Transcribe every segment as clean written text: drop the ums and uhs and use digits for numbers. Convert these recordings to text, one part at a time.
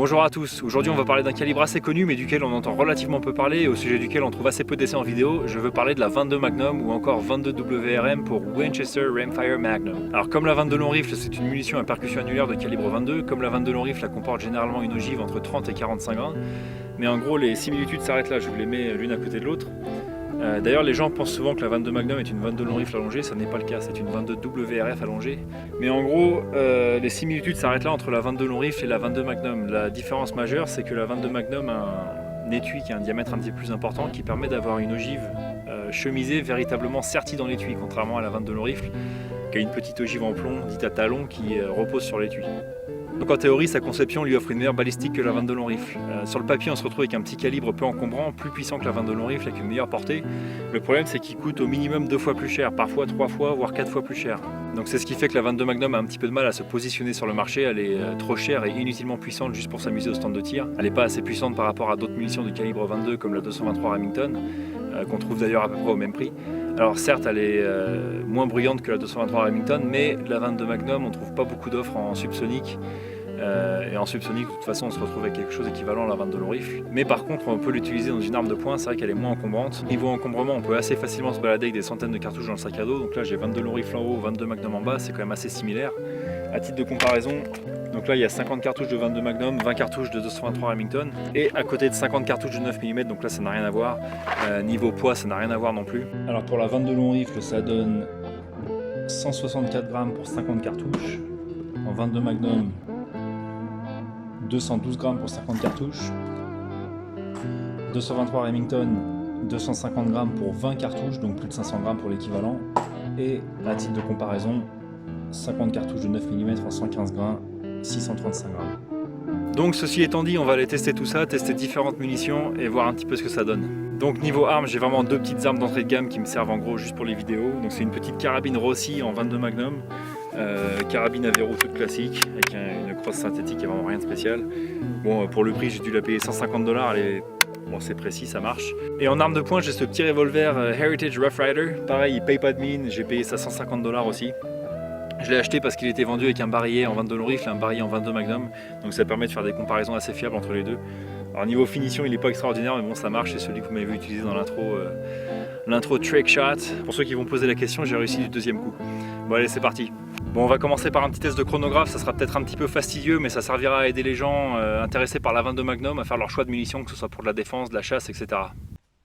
Bonjour à tous, aujourd'hui on va parler d'un calibre assez connu mais duquel on entend relativement peu parler et au sujet duquel on trouve assez peu d'essais en vidéo. Je veux parler de la 22 Magnum ou encore 22 WRM pour Winchester Rimfire Magnum. Alors comme la 22 long rifle c'est une munition à percussion annulaire de calibre 22, comme la 22 long rifle elle comporte généralement une ogive entre 30 et 45 grains. Mais en gros les similitudes s'arrêtent là, je vous les mets l'une à côté de l'autre. D'ailleurs les gens pensent souvent que la 22 Magnum est une 22 long rifle allongée, ça n'est pas le cas, c'est une 22 WRF allongée. Mais en gros les similitudes s'arrêtent là entre la 22 long rifle et la 22 Magnum. La différence majeure c'est que la 22 Magnum a un étui qui a un diamètre un petit peu plus important qui permet d'avoir une ogive chemisée véritablement sertie dans l'étui, contrairement à la 22 long rifle qui a une petite ogive en plomb dite à talon qui repose sur l'étui. Donc en théorie, sa conception lui offre une meilleure balistique que la 22 long rifle. Sur le papier, on se retrouve avec un petit calibre peu encombrant, plus puissant que la 22 long rifle avec une meilleure portée. Le problème, c'est qu'il coûte au minimum 2 fois plus cher, parfois 3 fois, voire 4 fois plus cher. Donc c'est ce qui fait que la 22 Magnum a un petit peu de mal à se positionner sur le marché. Elle est trop chère et inutilement puissante juste pour s'amuser au stand de tir. Elle n'est pas assez puissante par rapport à d'autres munitions du calibre 22 comme la 223 Remington, qu'on trouve d'ailleurs à peu près au même prix. Alors certes, elle est moins bruyante que la 223 Remington, mais la 22 Magnum, on ne trouve pas beaucoup d'offres en subsonique. Et en subsonique, de toute façon, on se retrouve avec quelque chose d'équivalent à la 22 long rifle. Mais par contre, on peut l'utiliser dans une arme de poing, c'est vrai qu'elle est moins encombrante. Niveau encombrement, on peut assez facilement se balader avec des centaines de cartouches dans le sac à dos. Donc là, j'ai 22 long rifle en haut, 22 Magnum en bas, c'est quand même assez similaire. À titre de comparaison, donc là, il y a 50 cartouches de 22 Magnum, 20 cartouches de 223 Remington. Et à côté de 50 cartouches de 9 mm, donc là, ça n'a rien à voir. Niveau poids, ça n'a rien à voir non plus. Alors pour la 22 long rifle, ça donne 164 grammes pour 50 cartouches. En 22 Magnum, 212 grammes pour 50 cartouches, 223 Remington, 250 grammes pour 20 cartouches, donc plus de 500 grammes pour l'équivalent, et à titre de comparaison, 50 cartouches de 9 mm en 115 grains, 635 grammes. Donc ceci étant dit, on va aller tester tout ça, tester différentes munitions et voir un petit peu ce que ça donne. Donc niveau armes, j'ai vraiment deux petites armes d'entrée de gamme qui me servent en gros juste pour les vidéos. Donc c'est une petite carabine Rossi en 22 Magnum, carabine à verrou toute classique avec une crosse synthétique, il n'y a vraiment rien de spécial. Bon, pour le prix, j'ai dû la payer 150 $, elle est... Bon, c'est précis, ça marche. Et en arme de poing, j'ai ce petit revolver Heritage Rough Rider. Pareil, il paye pas de mine, j'ai payé ça 150 $ aussi. Je l'ai acheté parce qu'il était vendu avec un barillet en 22 long rifle et un barillet en 22 Magnum. Donc ça permet de faire des comparaisons assez fiables entre les deux. Alors niveau finition, il n'est pas extraordinaire, mais bon, ça marche. C'est celui que vous m'avez utilisé dans l'intro Trick Shot. Pour ceux qui vont poser la question, j'ai réussi du deuxième coup. Bon allez, c'est parti. Bon, on va commencer par un petit test de chronographe. Ça sera peut-être un petit peu fastidieux, mais ça servira à aider les gens intéressés par la 22 Magnum à faire leur choix de munitions, que ce soit pour de la défense, de la chasse, etc.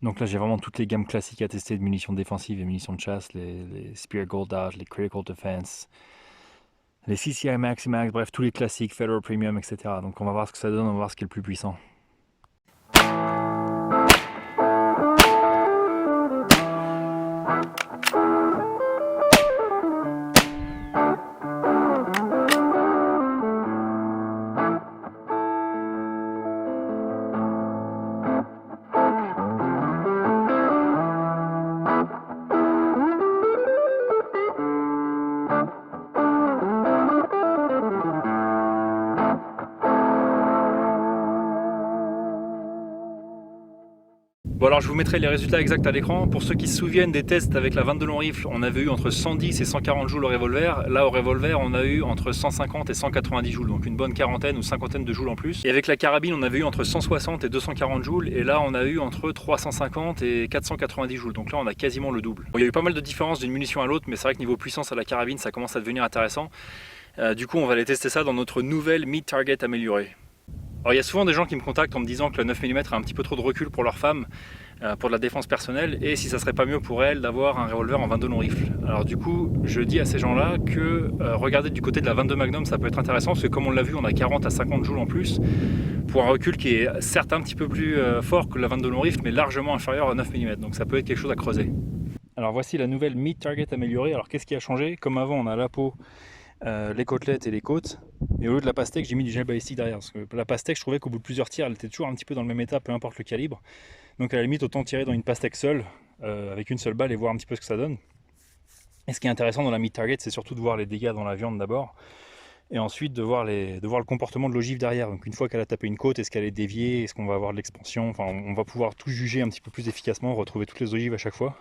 Donc là, j'ai vraiment toutes les gammes classiques à tester de munitions défensives et munitions de chasse, les Spear Gold Dodge, les Critical Defense, les CCI Maximax, bref, tous les classiques, Federal Premium, etc. Donc on va voir ce que ça donne, on va voir ce qui est le plus puissant. Bon alors je vous mettrai les résultats exacts à l'écran. Pour ceux qui se souviennent des tests avec la 22 long rifle, on avait eu entre 110 et 140 joules au revolver. Là au revolver on a eu entre 150 et 190 joules, donc une bonne quarantaine ou cinquantaine de joules en plus. Et avec la carabine on avait eu entre 160 et 240 joules et là on a eu entre 350 et 490 joules, donc là on a quasiment le double. Bon, il y a eu pas mal de différences d'une munition à l'autre, mais c'est vrai que niveau puissance à la carabine ça commence à devenir intéressant. Du coup on va aller tester ça dans notre nouvelle Meat Target améliorée. Alors il y a souvent des gens qui me contactent en me disant que le 9 mm a un petit peu trop de recul pour leur femme, pour de la défense personnelle, et si ça serait pas mieux pour elle d'avoir un revolver en 22 long rifle. Alors du coup, je dis à ces gens-là que regarder du côté de la 22 Magnum, ça peut être intéressant, parce que comme on l'a vu, on a 40 à 50 joules en plus, pour un recul qui est certes un petit peu plus fort que la 22 long rifle, mais largement inférieur à 9 mm, donc ça peut être quelque chose à creuser. Alors voici la nouvelle Meat Target améliorée. Alors qu'est-ce qui a changé? Comme avant, on a la peau, les côtelettes et les côtes, et au lieu de la pastèque j'ai mis du gel balistique derrière, parce que la pastèque je trouvais qu'au bout de plusieurs tirs elle était toujours un petit peu dans le même état, peu importe le calibre, donc à la limite autant tirer dans une pastèque seule, avec une seule balle et voir un petit peu ce que ça donne. Et ce qui est intéressant dans la Meat Target, c'est surtout de voir les dégâts dans la viande d'abord, et ensuite de voir le comportement de l'ogive derrière. Donc une fois qu'elle a tapé une côte, est-ce qu'elle est déviée, est-ce qu'on va avoir de l'expansion, enfin on va pouvoir tout juger un petit peu plus efficacement, retrouver toutes les ogives à chaque fois.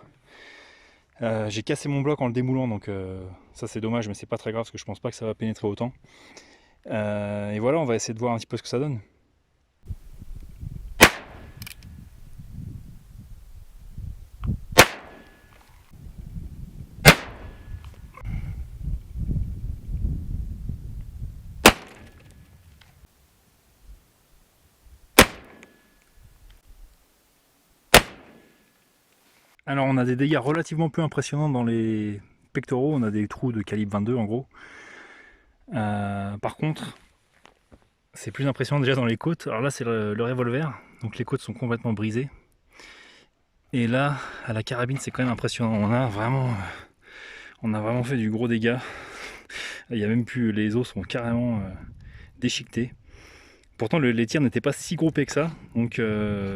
J'ai cassé mon bloc en le démoulant, donc ça c'est dommage, mais c'est pas très grave parce que je pense pas que ça va pénétrer autant. Et voilà, on va essayer de voir un petit peu ce que ça donne. Alors on a des dégâts relativement peu impressionnants dans les pectoraux, on a des trous de calibre 22 en gros. Par contre, c'est plus impressionnant déjà dans les côtes. Alors là c'est le revolver, donc les côtes sont complètement brisées. Et là, à la carabine, c'est quand même impressionnant. On a vraiment fait du gros dégât. Il y a même plus, les os sont carrément déchiquetés. Pourtant, les tirs n'étaient pas si groupés que ça, donc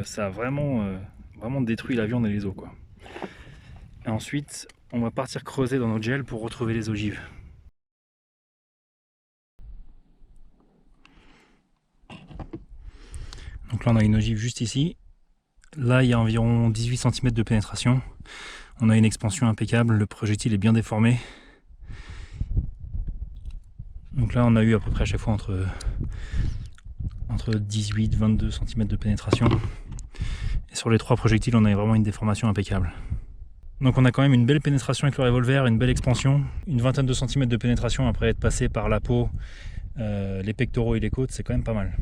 ça a vraiment détruit la viande et les os, quoi. Et ensuite, on va partir creuser dans notre gel pour retrouver les ogives. Donc là, on a une ogive juste ici. Là, il y a environ 18 cm de pénétration. On a une expansion impeccable, le projectile est bien déformé. Donc là, on a eu à peu près à chaque fois entre 18 et 22 cm de pénétration. Et sur les 3 projectiles, on a vraiment une déformation impeccable. Donc on a quand même une belle pénétration avec le revolver, une belle expansion, une vingtaine de centimètres de pénétration après être passé par la peau, les pectoraux et les côtes, c'est quand même pas mal.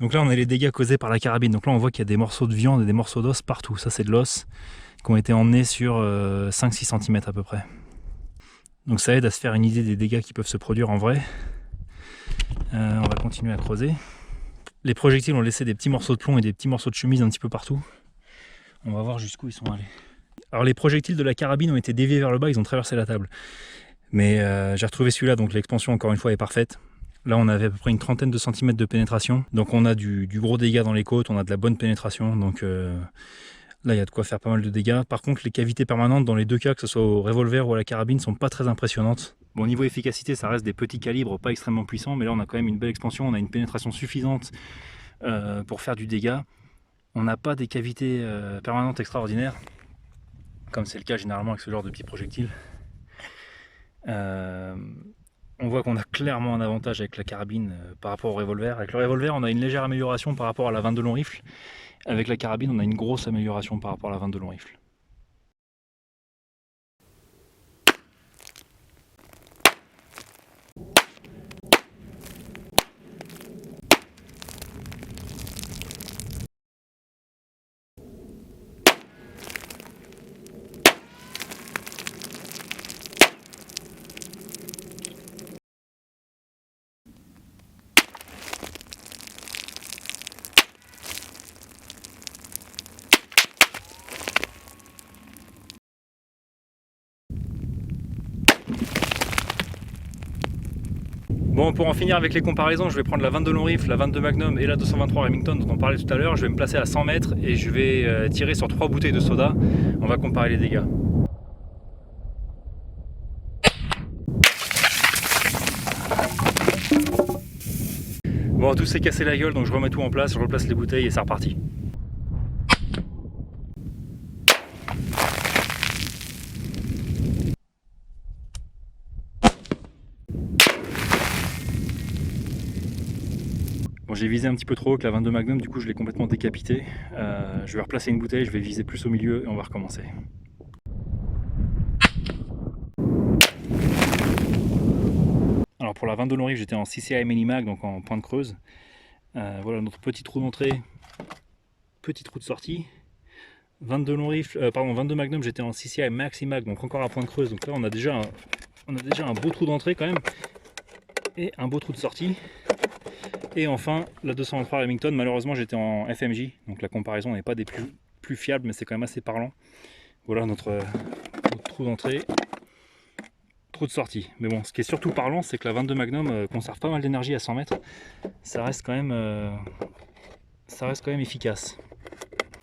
Donc là on a les dégâts causés par la carabine. Donc là on voit qu'il y a des morceaux de viande et des morceaux d'os partout. Ça c'est de l'os qui ont été emmenés sur 5-6 cm à peu près. Donc ça aide à se faire une idée des dégâts qui peuvent se produire en vrai. On va continuer à creuser. Les projectiles ont laissé des petits morceaux de plomb et des petits morceaux de chemise un petit peu partout. On va voir jusqu'où ils sont allés. Alors les projectiles de la carabine ont été déviés vers le bas, ils ont traversé la table. Mais j'ai retrouvé celui-là, donc l'expansion encore une fois est parfaite. Là on avait à peu près une trentaine de centimètres de pénétration. Donc on a du gros dégât dans les côtes, on a de la bonne pénétration. Donc là il y a de quoi faire pas mal de dégâts. Par contre les cavités permanentes dans les deux cas, que ce soit au revolver ou à la carabine, sont pas très impressionnantes. Bon, niveau efficacité, ça reste des petits calibres, pas extrêmement puissants, mais là on a quand même une belle expansion, on a une pénétration suffisante pour faire du dégât. On n'a pas des cavités permanentes extraordinaires, comme c'est le cas généralement avec ce genre de petits projectiles. On voit qu'on a clairement un avantage avec la carabine par rapport au revolver. Avec le revolver, on a une légère amélioration par rapport à la 22 long rifle. Avec la carabine, on a une grosse amélioration par rapport à la 22 long rifle. Bon, pour en finir avec les comparaisons, je vais prendre la 22 long rifle, la 22 Magnum et la 223 Remington dont on parlait tout à l'heure. Je vais me placer à 100 mètres et je vais tirer sur 3 bouteilles de soda. On va comparer les dégâts. Bon, tout s'est cassé la gueule, donc je remets tout en place, je replace les bouteilles et c'est reparti. Bon, j'ai visé un petit peu trop haut avec la 22 Magnum, du coup je l'ai complètement décapité. Je vais replacer une bouteille, je vais viser plus au milieu et on va recommencer. Alors pour la 22 long rifle, j'étais en CCI Minimag, donc en point de creuse. Voilà notre petit trou d'entrée, petit trou de sortie. 22 long rifle, 22 Magnum, j'étais en CCI Maximag, donc encore à point de creuse. Donc là on a déjà un beau trou d'entrée quand même et un beau trou de sortie. Et enfin la 223 Remington, malheureusement j'étais en FMJ, donc la comparaison n'est pas des plus fiables, mais c'est quand même assez parlant. Voilà notre trou d'entrée, trou de sortie. Mais bon, ce qui est surtout parlant, c'est que la 22 Magnum conserve pas mal d'énergie à 100 mètres. Ça reste quand même efficace.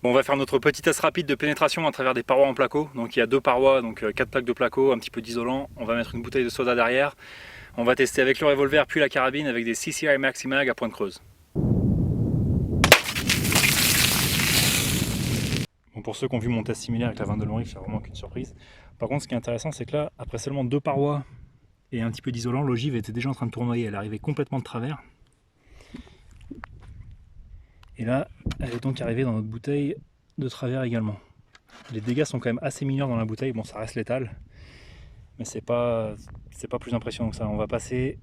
Bon, on va faire notre petit test rapide de pénétration à travers des parois en placo. Donc il y a 2 parois, donc 4 plaques de placo, un petit peu d'isolant. On va mettre une bouteille de soda derrière. On va tester avec le revolver puis la carabine avec des CCI Maximag à point de creuse. Bon, pour ceux qui ont vu mon test similaire avec la 22 long rifle, c'est vraiment qu'une surprise. Par contre, ce qui est intéressant, c'est que là, après seulement 2 parois et un petit peu d'isolant, l'ogive était déjà en train de tournoyer. Elle arrivait complètement de travers. Et là, elle est donc arrivée dans notre bouteille de travers également. Les dégâts sont quand même assez mineurs dans la bouteille. Bon, ça reste létal, mais c'est pas plus impressionnant que ça. On va passer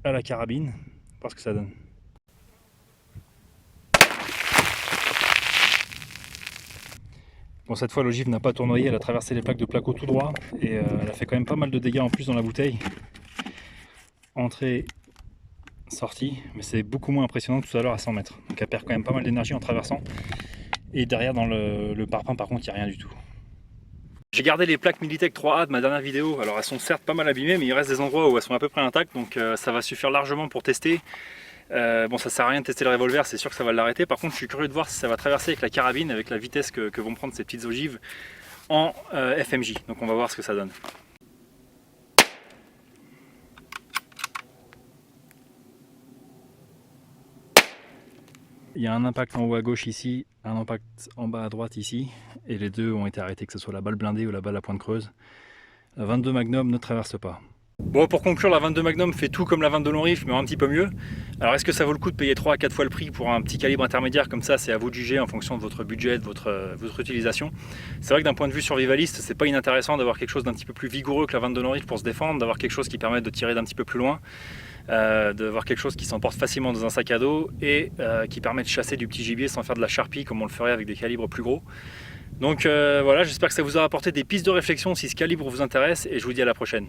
à la carabine, voir ce que ça donne. Bon, cette fois l'ogive n'a pas tournoyé, elle a traversé les plaques de placo tout droit et elle a fait quand même pas mal de dégâts en plus dans la bouteille. Entrée, sortie, mais c'est beaucoup moins impressionnant que tout à l'heure à 100 mètres. Donc elle perd quand même pas mal d'énergie en traversant. Et derrière dans le parpaing par contre il n'y a rien du tout. J'ai gardé les plaques Militech 3A de ma dernière vidéo, alors elles sont certes pas mal abîmées mais il reste des endroits où elles sont à peu près intactes, donc ça va suffire largement pour tester. Bon, ça sert à rien de tester le revolver, c'est sûr que ça va l'arrêter. Par contre je suis curieux de voir si ça va traverser avec la carabine, avec la vitesse que vont prendre ces petites ogives en FMJ, donc on va voir ce que ça donne. Il y a un impact en haut à gauche ici, un impact en bas à droite ici, et les deux ont été arrêtés, que ce soit la balle blindée ou la balle à pointe creuse. La 22 Magnum ne traverse pas. Bon, pour conclure, la 22 Magnum fait tout comme la 22 long rifle, mais un petit peu mieux. Alors est-ce que ça vaut le coup de payer 3 à 4 fois le prix pour un petit calibre intermédiaire comme ça? C'est à vous de juger en fonction de votre budget, de votre utilisation. C'est vrai que d'un point de vue survivaliste, c'est pas inintéressant d'avoir quelque chose d'un petit peu plus vigoureux que la 22 long rifle pour se défendre, d'avoir quelque chose qui permet de tirer d'un petit peu plus loin. De voir quelque chose qui s'emporte facilement dans un sac à dos et qui permet de chasser du petit gibier sans faire de la charpie comme on le ferait avec des calibres plus gros. Donc voilà, j'espère que ça vous aura apporté des pistes de réflexion si ce calibre vous intéresse et je vous dis à la prochaine.